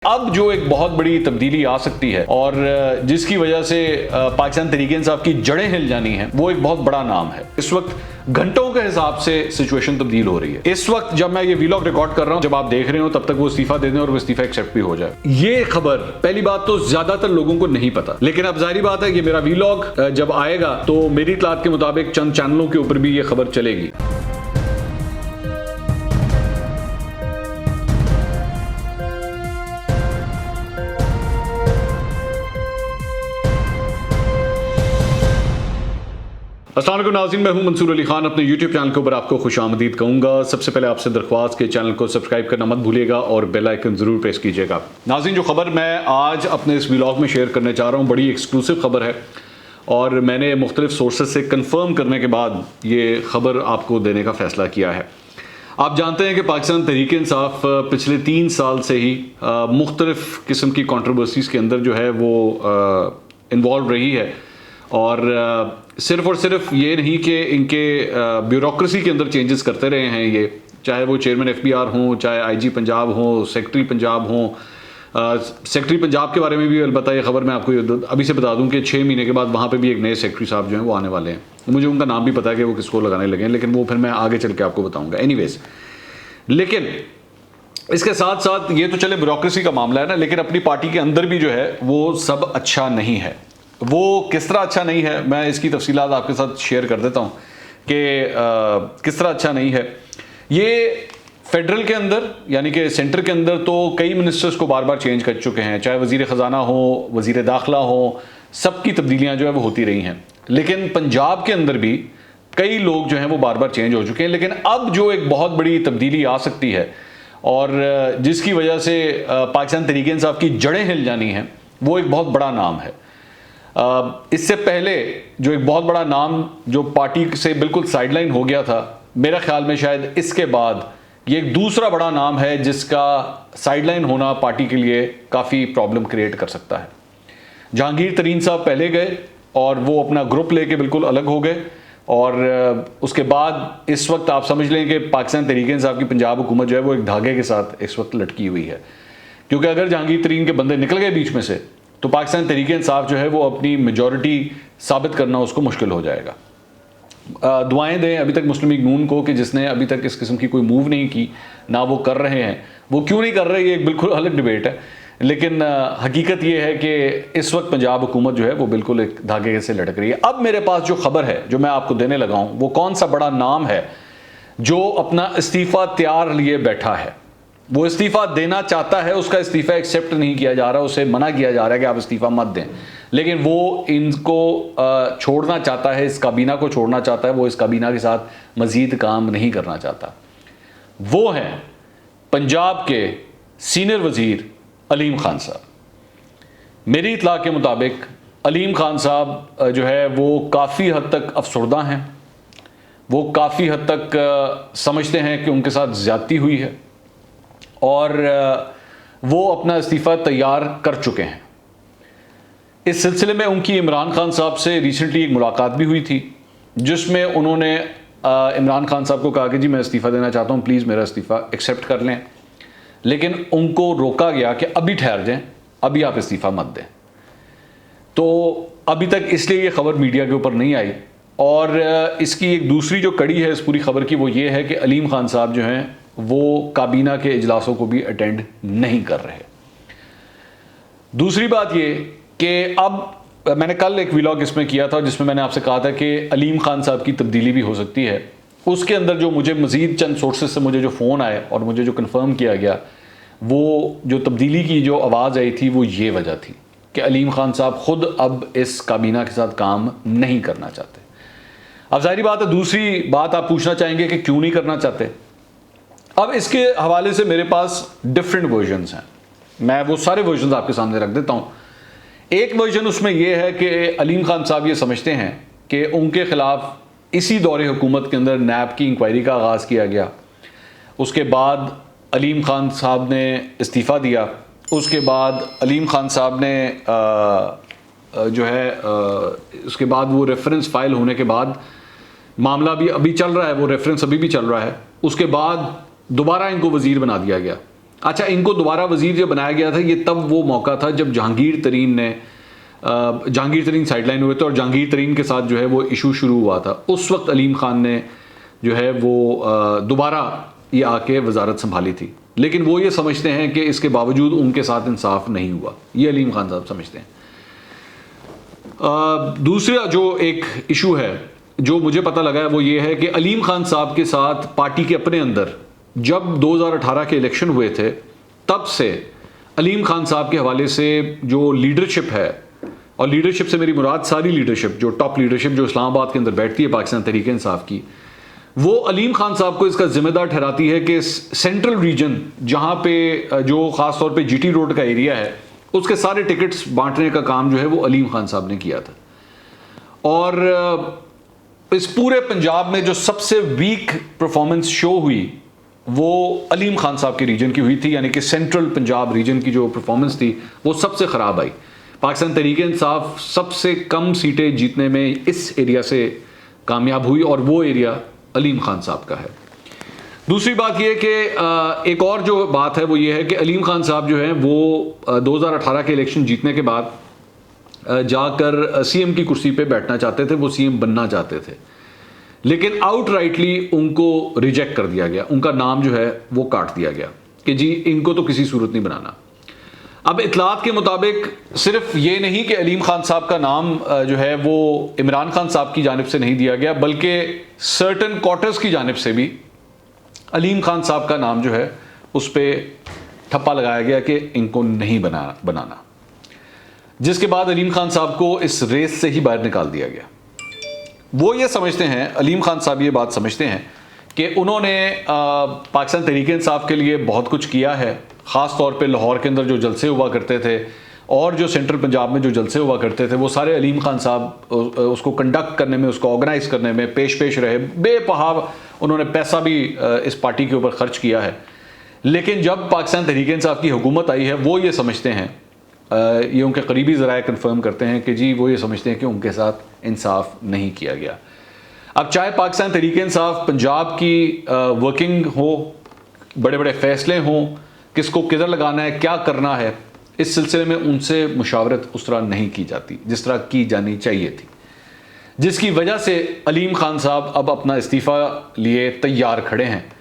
अब जो एक बहुत बड़ी तब्दीली आ सकती है और जिसकी वजह से पाकिस्तान तहरीक-ए-इंसाफ की जड़ें हिल जानी हैं, वो एक बहुत बड़ा नाम है। इस वक्त घंटों के हिसाब से सिचुएशन तब्दील हो रही है। इस वक्त जब मैं ये वीलॉग रिकॉर्ड कर रहा हूं, जब आप देख रहे हो, तब तक वो इस्तीफा दे दें और वो इस्तीफा एक्सेप्ट भी हो जाए। ये खबर पहली बात तो ज्यादातर लोगों को नहीं पता, लेकिन अब जाहिर बात है कि मेरा वीलॉग जब आएगा तो मेरी इत्तलात के मुताबिक चंद चैनलों के ऊपर भी ये खबर चलेगी। अस्सलाम वालेकुम नाज़रीन, मैं हूं मंसूर अली खान। अपने YouTube चैनल के ऊपर आपको खुशामदीद कहूँगा। सबसे पहले आपसे दरख्वास्त के चैनल को सब्सक्राइब करना मत भूलिएगा और बेल आइकन ज़रूर प्रेस कीजिएगा। नाज़रीन, जो खबर मैं आज अपने इस व्लॉग में शेयर करने चाह रहा हूँ, बड़ी एक्सक्लूसिव खबर है और मैंने मुख्तलिफ सोर्सेज से कन्फर्म करने के बाद ये खबर आपको देने का फ़ैसला किया है। आप जानते हैं कि पाकिस्तान तहरीक-ए-इंसाफ पिछले 3 साल से ही मुख्तलिफ किस्म की कॉन्ट्रोवर्सीज़ के अंदर जो है वो इन्वॉल्व रही है और सिर्फ और सिर्फ ये नहीं कि इनके ब्यूरोक्रेसी के अंदर चेंजेस करते रहे हैं ये, चाहे वो चेयरमैन FBR हों, चाहे IG पंजाब हों, सेक्रेटरी पंजाब हों। सेक्रेटरी पंजाब के बारे में भी अलबत्ता ये खबर मैं आपको अभी से बता दूं कि 6 महीने के बाद वहाँ पे भी एक नए सेक्रेटरी साहब जो हैं वो आने वाले हैं। मुझे उनका नाम भी पता है कि वो किसको लगाने लगे हैं, लेकिन वो फिर मैं आगे चल के आपको बताऊँगा। एनीवेज, लेकिन इसके साथ साथ ये तो चले ब्यूरोक्रेसी का मामला है ना, लेकिन अपनी पार्टी के अंदर भी जो है वो सब अच्छा नहीं है। वो किस तरह अच्छा नहीं है, मैं इसकी तफसीलात आपके साथ शेयर कर देता हूँ कि किस तरह अच्छा नहीं है। ये फेडरल के अंदर यानी कि सेंटर के अंदर तो कई मिनिस्टर्स को बार बार चेंज कर चुके हैं, चाहे वज़ीर ख़जाना हो, वज़ीर दाखिला हो, सबकी तब्दीलियाँ जो है वो होती रही हैं। लेकिन पंजाब के अंदर भी कई लोग जो हैं वो बार बार चेंज हो चुके हैं। लेकिन अब जो एक बहुत बड़ी तब्दीली आ सकती है और जिसकी वजह से पाकिस्तान तहरीक-ए-इंसाफ की जड़ें हिल जानी हैं, वो एक बहुत बड़ा नाम है। इससे पहले जो एक बहुत बड़ा नाम जो पार्टी से बिल्कुल साइडलाइन हो गया था, मेरा ख्याल में शायद इसके बाद ये एक दूसरा बड़ा नाम है जिसका साइडलाइन होना पार्टी के लिए काफ़ी प्रॉब्लम क्रिएट कर सकता है। जहांगीर तरीन साहब पहले गए और वो अपना ग्रुप लेके बिल्कुल अलग हो गए और उसके बाद इस वक्त आप समझ लें कि पाकिस्तान तहरीक-ए-इंसाफ की पंजाब हुकूमत जो है वो एक धागे के साथ इस वक्त लटकी हुई है, क्योंकि अगर जहांगीर तरीन के बंदे निकल गए बीच में से तो पाकिस्तान तहरीक-ए-इंसाफ जो है वो अपनी मेजॉरिटी साबित करना उसको मुश्किल हो जाएगा। दुआएं दें अभी तक मुस्लिम लीग नून को कि जिसने अभी तक इस किस्म की कोई मूव नहीं की, ना वो कर रहे हैं। वो क्यों नहीं कर रहे, ये एक बिल्कुल अलग डिबेट है, लेकिन हकीकत ये है कि इस वक्त पंजाब हुकूमत जो है वो बिल्कुल एक धागे से लटक रही है। अब मेरे पास जो खबर है जो मैं आपको देने लगा हूँ, वो कौन सा बड़ा नाम है जो अपना इस्तीफ़ा तैयार लिए बैठा है। वो इस्तीफ़ा देना चाहता है, उसका इस्तीफ़ा एक्सेप्ट नहीं किया जा रहा, उसे मना किया जा रहा है कि आप इस्तीफ़ा मत दें, लेकिन वो इनको छोड़ना चाहता है, इस काबीना को छोड़ना चाहता है, वो इस काबीना के साथ मज़ीद काम नहीं करना चाहता। वो हैं पंजाब के सीनियर वज़ीर अलीम खान साहब। मेरी इत्तला के मुताबिक अलीम खान साहब जो है वो काफ़ी हद तक अफसरदा हैं, वो काफ़ी हद तक समझते हैं कि उनके साथ ज़्यादती हुई है और वो अपना इस्तीफ़ा तैयार कर चुके हैं। इस सिलसिले में उनकी इमरान खान साहब से रिसेंटली एक मुलाकात भी हुई थी, जिसमें उन्होंने इमरान खान साहब को कहा कि जी मैं इस्तीफ़ा देना चाहता हूँ, प्लीज़ मेरा इस्तीफ़ा एक्सेप्ट कर लें। लेकिन उनको रोका गया कि अभी ठहर जाएं, अभी आप इस्तीफ़ा मत दें। तो अभी तक इसलिए ये खबर मीडिया के ऊपर नहीं आई। और इसकी एक दूसरी जो कड़ी है इस पूरी खबर की, वो ये है कि अलीम खान साहब जो हैं वो काबीना के इजलासों को भी अटेंड नहीं कर रहे। दूसरी बात ये कि अब मैंने कल एक व्लॉग इसमें किया था जिसमें मैंने आपसे कहा था कि अलीम खान साहब की तब्दीली भी हो सकती है। उसके अंदर जो मुझे मज़ीद चंद सोर्सेज से मुझे जो फ़ोन आए और मुझे जो कन्फर्म किया गया, वो जो तब्दीली की जो आवाज़ आई थी वो ये वजह थी कि अलीम खान साहब ख़ुद अब इस काबीना के साथ काम नहीं करना चाहते। अब ज़ाहिर बात है, दूसरी बात आप पूछना चाहेंगे कि क्यों नहीं करना चाहते। अब इसके हवाले से मेरे पास डिफरेंट वर्जन्स हैं, मैं वो सारे वर्जन्स आपके सामने रख देता हूँ। एक वर्जन उसमें यह है कि अलीम खान साहब ये समझते हैं कि उनके ख़िलाफ़ इसी दौरे हुकूमत के अंदर नैब की इंक्वायरी का आगाज़ किया गया, उसके बाद अलीम खान साहब ने इस्तीफ़ा दिया, उसके बाद अलीम खान साहब ने जो है उसके बाद वो रेफरेंस फ़ाइल होने के बाद मामला भी अभी चल रहा है, वो रेफरेंस अभी भी चल रहा है, उसके बाद दोबारा इनको वज़ीर बना दिया गया। अच्छा, इनको दोबारा वजीर जब बनाया गया था, ये तब वो मौका था जब जहांगीर तरीन साइडलाइन हुए थे और जहांगीर तरीन के साथ जो है वो इशू शुरू हुआ था। उस वक्त अलीम खान ने जो है वो दोबारा ये आके वजारत संभाली थी, लेकिन वो ये समझते हैं कि इसके बावजूद उनके साथ इंसाफ नहीं हुआ, ये अलीम खान साहब समझते हैं। दूसरा जो एक इशू है जो मुझे पता लगा है वो ये है कि अलीम खान साहब के साथ पार्टी के अपने अंदर जब 2018 के इलेक्शन हुए थे, तब से अलीम खान साहब के हवाले से जो लीडरशिप है, और लीडरशिप से मेरी मुराद सारी लीडरशिप, जो टॉप लीडरशिप जो इस्लामाबाद के अंदर बैठती है पाकिस्तान तहरीक इंसाफ की, वो अलीम खान साहब को इसका जिम्मेदार ठहराती है कि सेंट्रल रीजन जहाँ पे जो ख़ास तौर पे जीटी रोड का एरिया है, उसके सारे टिकट्स बांटने का काम जो है वो अलीम खान साहब ने किया था। और इस पूरे पंजाब में जो सबसे वीक परफॉर्मेंस शो हुई वो अलीम खान साहब के रीजन की हुई थी, यानी कि सेंट्रल पंजाब रीजन की जो परफॉर्मेंस थी वो सबसे ख़राब आई। पाकिस्तान तहरीक इंसाफ सबसे कम सीटें जीतने में इस एरिया से कामयाब हुई और वो एरिया अलीम खान साहब का है। दूसरी बात यह कि एक और जो बात है वो ये है कि अलीम खान साहब जो है वो 2018 के इलेक्शन जीतने के बाद जाकर सीएम की कुर्सी पे बैठना चाहते थे, वो सीएम बनना चाहते थे, लेकिन आउटराइटली उनको रिजेक्ट कर दिया गया, उनका नाम जो है वो काट दिया गया कि जी इनको तो किसी सूरत नहीं बनाना। अब इतलात के मुताबिक सिर्फ ये नहीं कि अलीम खान साहब का नाम जो है वो इमरान खान साहब की जानिब से नहीं दिया गया, बल्कि सर्टन क्वार्टर्स की जानिब से भी अलीम खान साहब का नाम जो है उस पर ठप्पा लगाया गया कि इनको नहीं बनाना, जिसके बाद अलीम खान साहब को इस रेस से ही बाहर निकाल दिया गया। वो ये समझते हैं, अलीम खान साहब ये बात समझते हैं कि उन्होंने पाकिस्तान तहरीक इंसाफ के लिए बहुत कुछ किया है, ख़ास तौर पे लाहौर के अंदर जो जलसे हुआ करते थे और जो सेंट्रल पंजाब में जो जलसे हुआ करते थे, वो सारे अलीम खान साहब उसको कंडक्ट करने में, उसको ऑर्गेनाइज करने में पेश रहे। बेपहा उन्होंने पैसा भी इस पार्टी के ऊपर खर्च किया है। लेकिन जब पाकिस्तान तहरीक इंसाफ की हुकूमत आई है, वो ये समझते हैं, ये उनके करीबी ज़राए कन्फर्म करते हैं कि जी वो ये समझते हैं कि उनके साथ इंसाफ नहीं किया गया। अब चाहे पाकिस्तान तहरीक इंसाफ पंजाब की वर्किंग हो, बड़े बड़े फैसले हों, किसको किधर लगाना है, क्या करना है, इस सिलसिले में उनसे मुशावरत उस तरह नहीं की जाती जिस तरह की जानी चाहिए थी, जिसकी वजह से अलीम खान साहब अब अपना इस्तीफ़ा लिए तैयार खड़े हैं,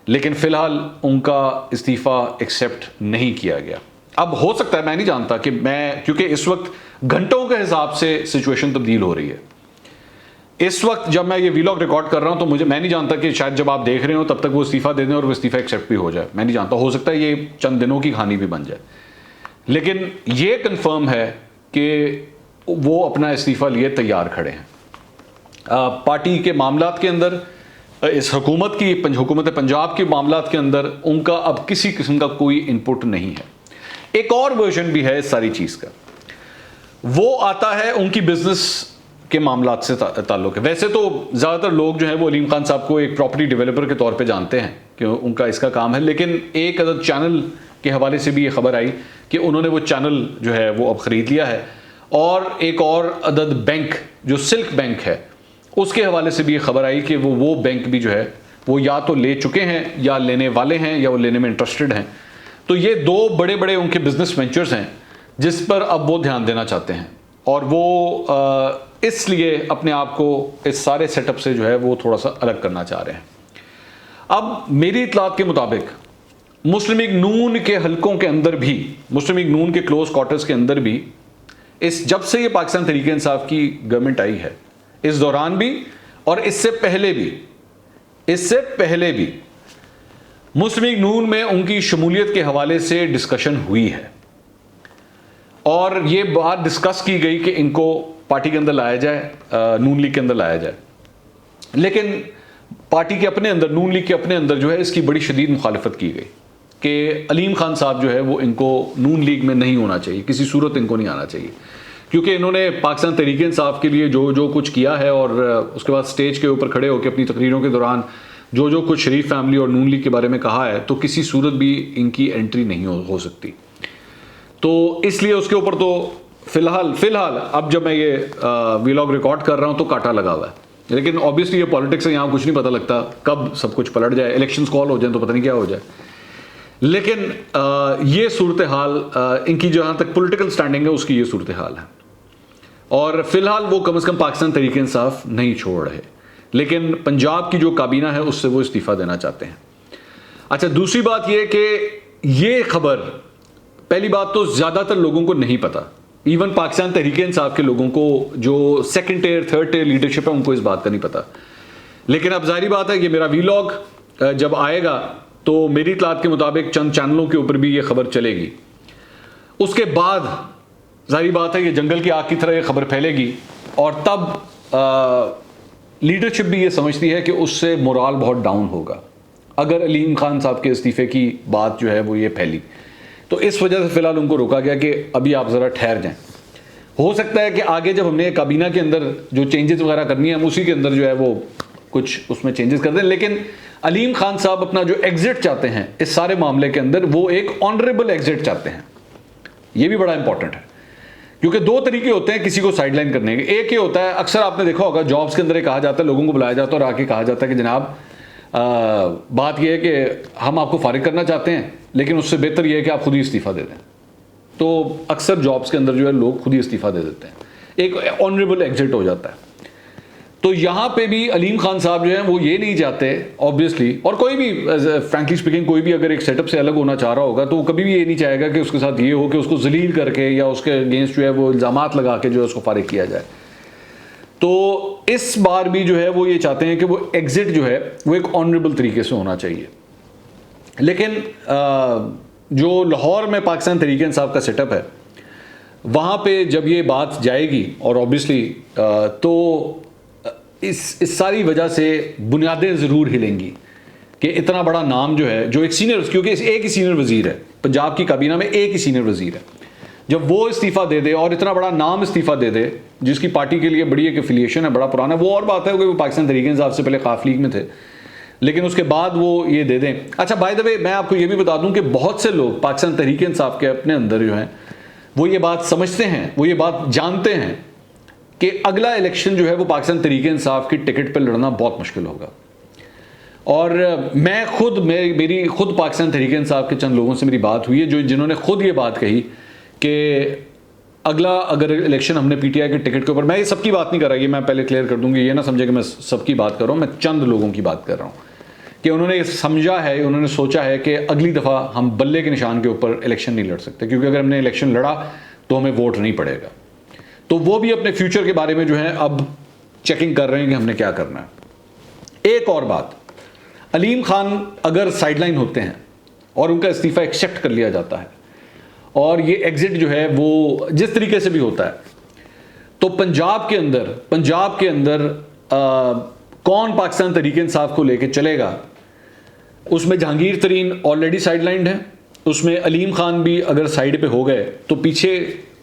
लेकिन फ़िलहाल उनका इस्तीफ़ा एक्सेप्ट नहीं किया गया। अब हो सकता है, मैं नहीं जानता कि क्योंकि इस वक्त घंटों के हिसाब से सिचुएशन तब्दील हो रही है। इस वक्त जब मैं ये वीलॉग रिकॉर्ड कर रहा हूं तो मैं नहीं जानता कि शायद जब आप देख रहे हो तब तक वो इस्तीफ़ा दे दें और वो इस्तीफ़ा एक्सेप्ट भी हो जाए, मैं नहीं जानता, हो सकता है ये चंद दिनों की कहानी भी बन जाए। लेकिन ये कंफर्म है कि वो अपना इस्तीफ़ा लिए तैयार खड़े हैं। पार्टी के मामलात के अंदर, इस हुकूमत पंजाब के मामलात के अंदर उनका अब किसी किस्म का कोई इनपुट नहीं है। एक और वर्जन भी है इस सारी चीज़ का, वो आता है उनकी बिजनेस के मामलात से ताल्लुक़ है। वैसे तो ज़्यादातर लोग जो है वो अलीम खान साहब को एक प्रॉपर्टी डेवलपर के तौर पे जानते हैं कि उनका इसका काम है, लेकिन एक अदद चैनल के हवाले से भी ये खबर आई कि उन्होंने वो चैनल जो है वो अब ख़रीद लिया है, और एक और अदद बैंक जो सिल्क बैंक है उसके हवाले से भी ये खबर आई कि वो बैंक भी जो है वो या तो ले चुके हैं या लेने वाले हैं या वो लेने में इंटरेस्टेड हैं। तो ये दो बड़े बड़े उनके बिजनेस वेंचर्स हैं जिस पर अब वो ध्यान देना चाहते हैं, और वो इसलिए अपने आप को इस सारे सेटअप से जो है वो थोड़ा सा अलग करना चाह रहे हैं। अब मेरी इतलात के मुताबिक मुस्लिम लीग नून के हलकों के अंदर भी, मुस्लिम लीग नून के क्लोज क्वार्टर्स के अंदर भी, जब से ये पाकिस्तान तहरीक इंसाफ की गवर्नमेंट आई है, इस दौरान भी और इससे पहले भी मुस्लिम लीग नून में उनकी शमूलियत के हवाले से डिस्कशन हुई है, और ये बात डिस्कस की गई कि इनको पार्टी के अंदर लाया जाए, नून लीग के अंदर लाया जाए। लेकिन पार्टी के अपने अंदर, नून लीग के अपने अंदर जो है इसकी बड़ी शदीद मुखालफत की गई कि अलीम खान साहब जो है वो इनको नून लीग में नहीं होना चाहिए, किसी सूरत इनको नहीं आना चाहिए, क्योंकि इन्होंने पाकिस्तान तहरीक इंसाफ के लिए जो कुछ किया है, और उसके बाद स्टेज के ऊपर खड़े होकर अपनी तकरीरों के दौरान जो कुछ शरीफ फैमिली और नून लीग के बारे में कहा है, तो किसी सूरत भी इनकी एंट्री नहीं हो सकती। तो इसलिए उसके ऊपर तो फिलहाल अब जब मैं ये वीलॉग रिकॉर्ड कर रहा हूँ तो कांटा लगा हुआ है, लेकिन ऑब्वियसली ये पॉलिटिक्स है, यहाँ कुछ नहीं पता लगता कब सब कुछ पलट जाए, इलेक्शंस कॉल हो जाए तो पता नहीं क्या हो जाए। लेकिन ये सूरत हाल इनकी जहाँ तक पॉलिटिकल स्टैंडिंग है उसकी ये सूरत हाल है, और फिलहाल वो कम से कम पाकिस्तान तहरीक इंसाफ नहीं छोड़ रहे, लेकिन पंजाब की जो काबीना है उससे वो इस्तीफ़ा देना चाहते हैं। अच्छा, दूसरी बात ये कि ये खबर, पहली बात तो ज़्यादातर लोगों को नहीं पता, इवन पाकिस्तान तहरीक इंसाफ के लोगों को जो second tier third tier leadership है उनको इस बात का नहीं पता। लेकिन अब जाहिर बात है कि मेरा वीलॉग जब आएगा तो मेरी इतलात के मुताबिक चंद चैनलों के ऊपर भी ये खबर चलेगी। उसके बाद जाहिर बात है कि जंगल की आग की तरह ये खबर फैलेगी, और तब लीडरशिप भी ये समझती है कि उससे मोराल बहुत डाउन होगा अगर अलीम खान साहब के इस्तीफ़े की बात जो है वो ये फैली। तो इस वजह से फ़िलहाल उनको रोका गया कि अभी आप ज़रा ठहर जाएं। हो सकता है कि आगे जब हमने काबीना के अंदर जो चेंजेस वगैरह करनी है हम उसी के अंदर जो है वो कुछ उसमें चेंजेस कर दें, लेकिन अलीम खान साहब अपना जो एग्जिट चाहते हैं इस सारे मामले के अंदर, वो एक ऑनरेबल एग्जिट चाहते हैं। ये भी बड़ा इंपॉर्टेंट है, क्योंकि दो तरीके होते हैं किसी को साइडलाइन करने के। एक ये होता है, अक्सर आपने देखा होगा जॉब्स के अंदर कहा जाता है, लोगों को बुलाया जाता है और आके कहा जाता है कि जनाब बात यह है कि हम आपको फारिग करना चाहते हैं, लेकिन उससे बेहतर यह है कि आप खुद ही इस्तीफ़ा दे दें। तो अक्सर जॉब्स के अंदर जो है लोग खुद ही इस्तीफ़ा दे देते हैं, एक ऑनरेबल एग्जिट हो जाता है। तो यहाँ पे भी अलीम खान साहब जो हैं वो ये नहीं चाहते ऑब्वियसली, और कोई भी फ्रैंकली स्पीकिंग कोई भी अगर एक सेटअप से अलग होना चाह रहा होगा तो वो कभी भी ये नहीं चाहेगा कि उसके साथ ये हो कि उसको जलील करके या उसके अगेंस्ट जो है वो इल्ज़ामात लगा के जो है उसको फारिग किया जाए। तो इस बार भी जो है वो ये चाहते हैं कि वो एग्जिट जो है वो एक ऑनरेबल तरीके से होना चाहिए। लेकिन जो लाहौर में पाकिस्तान तहरीक इंसाफ का सेटअप है वहाँ पे जब ये बात जाएगी, और ऑब्वियसली तो इस सारी वजह से बुनियादें ज़रूर हिलेंगी कि इतना बड़ा नाम जो है, जो एक सीनियर, क्योंकि एक ही सीनियर वज़ीर है पंजाब की काबीना में, एक ही सीनियर वज़ीर है, जब वो इस्तीफ़ा दे दे और इतना बड़ा नाम इस्तीफ़ा दे दे जिसकी पार्टी के लिए बड़ी एक एफिलिएशन है, बड़ा पुराना, वो और बात है कि वो पाकिस्तान तहरीक इंसाफ से पहले काफ लीग में थे, लेकिन उसके बाद वो ये दे दें। अच्छा, बाय द वे मैं आपको ये भी बता दूं कि बहुत से लोग पाकिस्तान तहरीक इंसाफ के अपने अंदर जो हैं वो ये बात समझते हैं, वो ये बात जानते हैं कि अगला इलेक्शन जो है वो पाकिस्तान तहरीक इंसाफ की टिकट पर लड़ना बहुत मुश्किल होगा। और मेरी खुद पाकिस्तान तहरीक इंसाफ के चंद लोगों से मेरी बात हुई है जिन्होंने खुद ये बात कही कि अगला अगर इलेक्शन हमने पीटीआई के टिकट के ऊपर, मैं ये सबकी बात नहीं कर रहा, ये मैं पहले क्लियर कर दूंगी, ये ना समझे कि मैं सबकी बात कर रहा हूँ, मैं चंद लोगों की बात कर रहा हूँ कि उन्होंने समझा है, उन्होंने सोचा है कि अगली दफ़ा हम बल्ले के निशान के ऊपर इलेक्शन नहीं लड़ सकते, क्योंकि अगर हमने इलेक्शन लड़ा तो हमें वोट नहीं पड़ेगा। तो वो भी अपने फ्यूचर के बारे में जो है अब चेकिंग कर रहे हैं कि हमने क्या करना है। एक और बात, अलीम खान अगर साइडलाइन होते हैं और उनका इस्तीफ़ा एक्सेप्ट कर लिया जाता है और ये एग्जिट जो है वो जिस तरीके से भी होता है, तो पंजाब के अंदर कौन पाकिस्तान तहरीक इंसाफ को लेके चलेगा, उसमें जहांगीर तरीन ऑलरेडी साइडलाइंड है, उसमें अलीम खान भी अगर साइड पे हो गए तो पीछे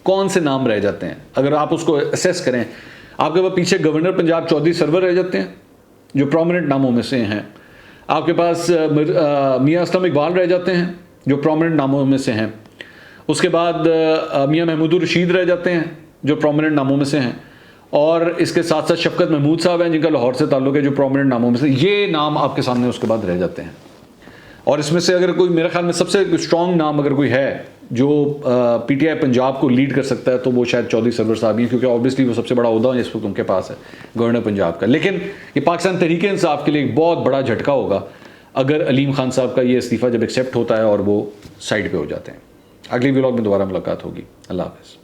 कौन से नाम रह जाते हैं। अगर आप उसको असेस करें, आपके पास पीछे गवर्नर पंजाब चौधरी सरवर रह जाते हैं जो प्रोमिनेंट नामों में से हैं, आपके पास मियां असलम इकबाल रह जाते हैं जो प्रोमिनेंट नामों में से हैं, उसके बाद मियां महमूदुर रशीद रह जाते हैं जो प्रोमिनेंट नामों में से हैं, और इसके साथ साथ शफकत महमूद साहब हैं जिनका लाहौर से ताल्लुक़ है जो प्रोमिनेंट नामों में से, ये नाम आपके सामने उसके बाद रह जाते हैं। और इसमें से अगर कोई, मेरे ख्याल में सबसे स्ट्रॉन्ग नाम अगर कोई है जो पीटीआई पंजाब को लीड कर सकता है तो वो शायद चौधरी सरवर साहब ही हैं, क्योंकि ऑब्वियसली वो सबसे बड़ा ओहदा इस वक्त उनके पास है गवर्नर पंजाब का। लेकिन ये पाकिस्तान तहरीक इंसाफ के लिए एक बहुत बड़ा झटका होगा अगर अलीम खान साहब का ये इस्तीफ़ा जब एक्सेप्ट होता है और वो साइड पे हो जाते हैं। अगली व्लॉग में दोबारा मुलाकात होगी। अल्लाह हाफ़िज़।